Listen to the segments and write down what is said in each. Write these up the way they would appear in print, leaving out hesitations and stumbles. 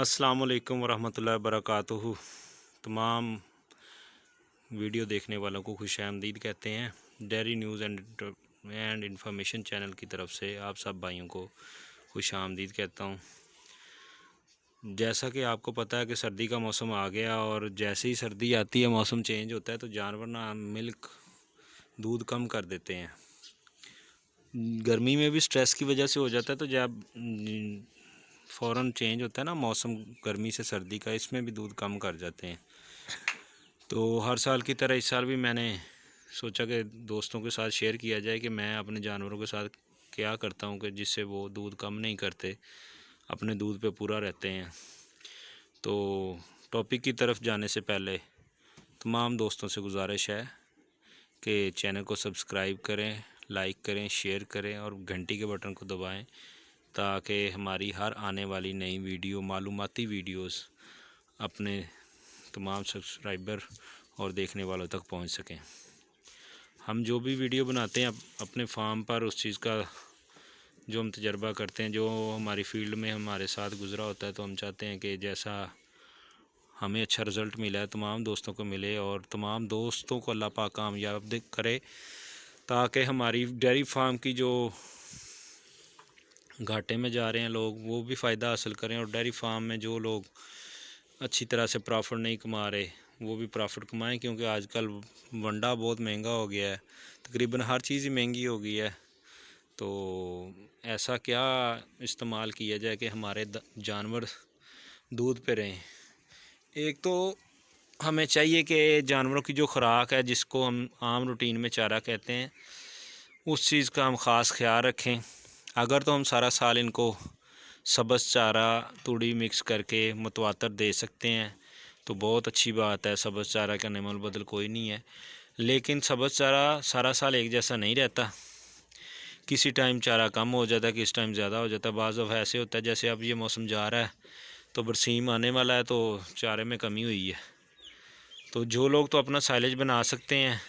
अस्सलाम वालेकुम वरहमतुल्लाहि वबरकातुहू। तमाम वीडियो देखने वालों को खुशामदीद कहते हैं। Dairy news and information channel की तरफ से आप सब भाइयों को खुशामदीद कहता हूँ। जैसा कि आपको पता है कि सर्दी का मौसम आ गया और जैसे ही सर्दी आती है मौसम चेंज होता है तो जानवर ना दूध कम कर देते हैं। गर्मी में भी स्ट्रेस की वजह से हो जाता है, तो जब फ़ौरन चेंज होता है ना मौसम गर्मी से सर्दी का, इसमें भी दूध कम कर जाते हैं। तो हर साल की तरह इस साल भी मैंने सोचा कि दोस्तों के साथ शेयर किया जाए कि मैं अपने जानवरों के साथ क्या करता हूं कि जिससे वो दूध कम नहीं करते, अपने दूध पे पूरा रहते हैं। तो टॉपिक की तरफ जाने से पहले तमाम दोस्तों से गुजारिश है कि चैनल को सब्सक्राइब करें, लाइक करें, शेयर करें और घंटी के बटन को दबाएं ताकि हमारी हर आने वाली नई वीडियो, मालूमाती वीडियोस अपने तमाम सब्सक्राइबर और देखने वालों तक पहुंच सकें। हम जो भी वीडियो बनाते हैं अपने फार्म पर, उस चीज़ का जो हम तजर्बा करते हैं, जो हमारी फील्ड में हमारे साथ गुज़रा होता है, तो हम चाहते हैं कि जैसा हमें अच्छा रिज़ल्ट मिला है तमाम दोस्तों को मिले और तमाम दोस्तों को अल्लाह पाक कामयाब करे, ताकि हमारी डेयरी फार्म की जो घाटे में जा रहे हैं लोग वो भी फ़ायदा हासिल करें और डेयरी फार्म में जो लोग अच्छी तरह से प्रॉफिट नहीं कमा रहे वो भी प्रॉफिट कमाएं, क्योंकि आजकल वंडा बहुत महंगा हो गया है, तकरीबन हर चीज़ ही महंगी हो गई है। तो ऐसा क्या इस्तेमाल किया जाए कि हमारे जानवर दूध पे रहें। एक तो हमें चाहिए कि जानवरों की जो खुराक है, जिसको हम आम रूटीन में चारा कहते हैं, उस चीज़ का हम ख़ास ख्याल रखें। अगर तो हम सारा साल इनको सब्ज़ चारा तूड़ी मिक्स करके मुतवातर दे सकते हैं तो बहुत अच्छी बात है। सब्ज़ चारा का निमल बदल कोई नहीं है, लेकिन सब्ज़ चारा सारा साल एक जैसा नहीं रहता। किसी टाइम चारा कम हो जाता है, किस टाइम ज़्यादा हो जाता है। बाज़ दफ़ा ऐसे होता है जैसे अब ये मौसम जा रहा है तो बरसीम आने वाला है, तो चारे में कमी हुई है। तो जो लोग तो अपना साइलेज बना सकते हैं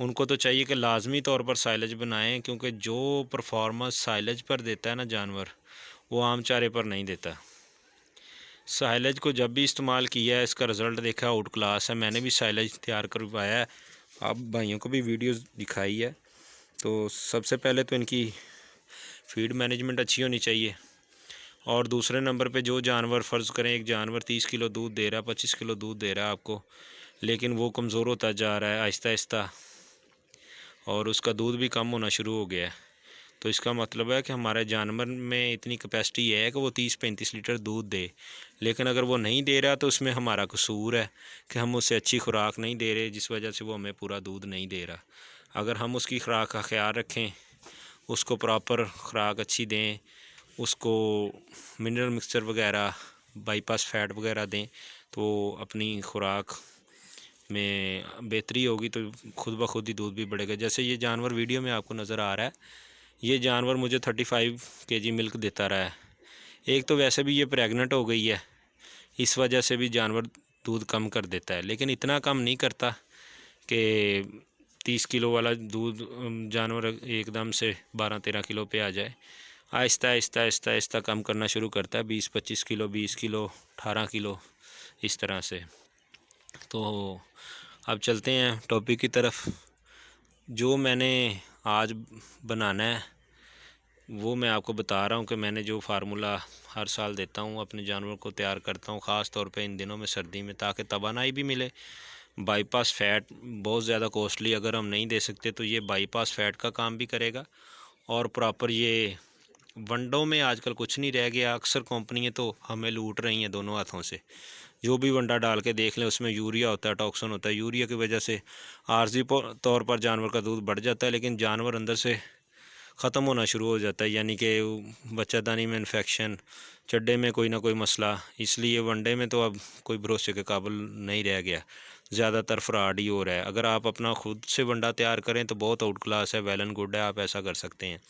उनको तो चाहिए कि लाजमी तौर पर साइलेज बनाएं, क्योंकि जो परफॉर्मेंस साइलेज पर देता है ना जानवर, वो आम चारे पर नहीं देता। साइलेज को जब भी इस्तेमाल किया है इसका रिज़ल्ट देखा आउट क्लास है। मैंने भी साइलेज तैयार करवाया है, आप भाइयों को भी वीडियोस दिखाई है। तो सबसे पहले तो इनकी फीड मैनेजमेंट अच्छी होनी चाहिए, और दूसरे नंबर पे जो जानवर, फ़र्ज़ करें एक जानवर 30 किलो दूध दे रहा है, 25 किलो दूध दे रहा है आपको, लेकिन वो कमज़ोर होता जा रहा है आहिस्ता आहिस्ता और उसका दूध भी कम होना शुरू हो गया है, तो इसका मतलब है कि हमारे जानवर में इतनी कैपेसिटी है कि वो 30-35 लीटर दूध दे। लेकिन अगर वो नहीं दे रहा तो उसमें हमारा कसूर है कि हम उसे अच्छी खुराक नहीं दे रहे, जिस वजह से वो हमें पूरा दूध नहीं दे रहा। अगर हम उसकी खुराक का ख्याल रखें, उसको प्रॉपर खुराक अच्छी दें, उसको मिनरल मिक्सचर वगैरह, बाईपास फैट वगैरह दें, तो अपनी खुराक में बेहतरी होगी, तो खुद ब खुद ही दूध भी बढ़ेगा। जैसे ये जानवर वीडियो में आपको नज़र आ रहा है, ये जानवर मुझे 35 kg मिल्क देता रहा है। एक तो वैसे भी ये प्रेग्नेंट हो गई है, इस वजह से भी जानवर दूध कम कर देता है, लेकिन इतना कम नहीं करता कि 30 किलो वाला दूध जानवर एकदम से 12-13 किलो पे आ जाए। आहिस्ता आहिस्ता आहिस्ता आहिस्ता कम करना शुरू करता है, 20-25 किलो, 20 किलो, 18 किलो, इस तरह से। तो अब चलते हैं टॉपिक की तरफ। जो मैंने आज बनाना है वो मैं आपको बता रहा हूँ कि मैंने जो फार्मूला हर साल देता हूँ अपने जानवर को तैयार करता हूँ, ख़ास तौर पे इन दिनों में सर्दी में, ताकि तवानाई भी मिले। बाईपास फ़ैट बहुत ज़्यादा कॉस्टली अगर हम नहीं दे सकते तो ये बाईपास फ़ैट का काम भी करेगा, और प्रॉपर ये वंडों में आजकल कुछ नहीं रह गया। अक्सर कंपनियां तो हमें लूट रही हैं दोनों हाथों से। जो भी वंडा डाल के देख लें उसमें यूरिया होता है, टॉक्सिन होता है। यूरिया की वजह से आर्जी तौर पर जानवर का दूध बढ़ जाता है, लेकिन जानवर अंदर से ख़त्म होना शुरू हो जाता है, यानी कि बच्चादानी में इन्फेक्शन, चड्डे में कोई ना कोई मसला। इसलिए वनडे में तो अब कोई भरोसे के काबिल नहीं रह गया, ज़्यादातर फ्रॉड ही हो रहा है। अगर आप अपना खुद से वंडा तैयार करें तो बहुत आउट क्लास है, वेल एंड गुड है, आप ऐसा कर सकते हैं।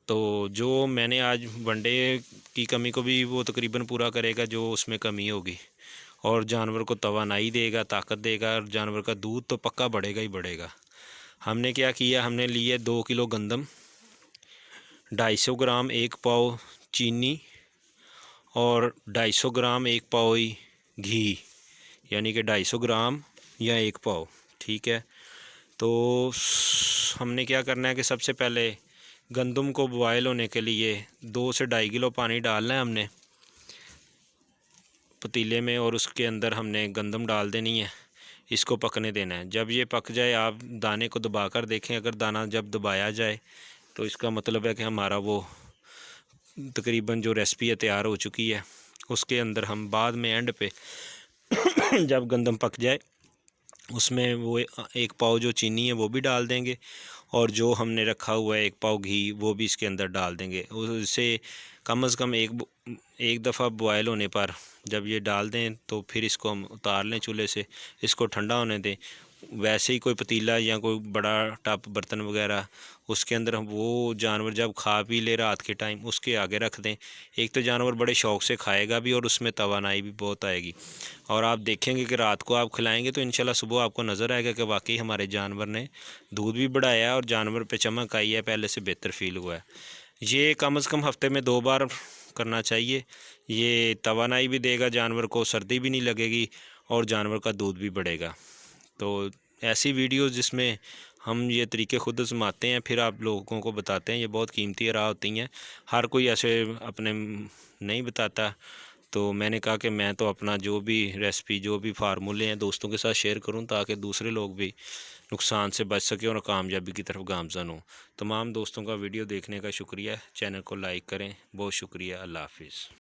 तो जो मैंने आज वनडे की कमी को भी वो तकरीबन पूरा करेगा जो उसमें कमी होगी, और जानवर को तवानाई देगा, ताकत देगा, और जानवर का दूध तो पक्का बढ़ेगा ही बढ़ेगा। हमने क्या किया, हमने लिए 2 किलो गंदम, 250 ग्राम, 1 पाव चीनी और 250 ग्राम 1 पाव ही घी, यानी कि 250 ग्राम या 1 पाव। ठीक है, तो हमने क्या करना है कि सबसे पहले गंदम को बॉयल होने के लिए 2 से 2.5 किलो पानी डालना है हमने पतीले में, और उसके अंदर हमने गंदम डाल देनी है, इसको पकने देना है। जब ये पक जाए आप दाने को दबाकर देखें, अगर दाना जब दबाया जाए तो इसका मतलब है कि हमारा वो तकरीबन जो रेसिपी है तैयार हो चुकी है। उसके अंदर हम बाद में एंड पे जब गंदम पक जाए उसमें वो 1 पाव जो चीनी है वो भी डाल देंगे, और जो हमने रखा हुआ है 1 पाव घी वो भी इसके अंदर डाल देंगे। उससे कम से कम एक दफ़ा बॉयल होने पर जब ये डाल दें तो फिर इसको हम उतार लें चूल्हे से, इसको ठंडा होने दें। वैसे ही कोई पतीला या कोई बड़ा टप बर्तन वगैरह, उसके अंदर हम वो जानवर जब खा पी ले रात के टाइम उसके आगे रख दें। एक तो जानवर बड़े शौक़ से खाएगा भी और उसमें तवानाई भी बहुत आएगी, और आप देखेंगे कि रात को आप खिलाएंगे तो इंशाल्लाह सुबह आपको नज़र आएगा कि वाकई हमारे जानवर ने दूध भी बढ़ाया और जानवर पे चमक आई है, पहले से बेहतर फील हुआ है। ये कम से कम हफ्ते में 2 बार करना चाहिए। ये तवानाई भी देगा जानवर को, सर्दी भी नहीं लगेगी और जानवर का दूध भी बढ़ेगा। तो ऐसी वीडियोस जिसमें हम ये तरीके खुद आजमाते हैं फिर आप लोगों को बताते हैं, ये बहुत कीमती राह होती हैं। हर कोई ऐसे अपने नहीं बताता, तो मैंने कहा कि मैं तो अपना जो भी रेसिपी जो भी फार्मूले हैं दोस्तों के साथ शेयर करूं ताकि दूसरे लोग भी नुकसान से बच सकें और कामयाबी की तरफ गामज़न हों। तमाम दोस्तों का वीडियो देखने का शुक्रिया। चैनल को लाइक करें। बहुत शुक्रिया। अल्लाह हाफिज़।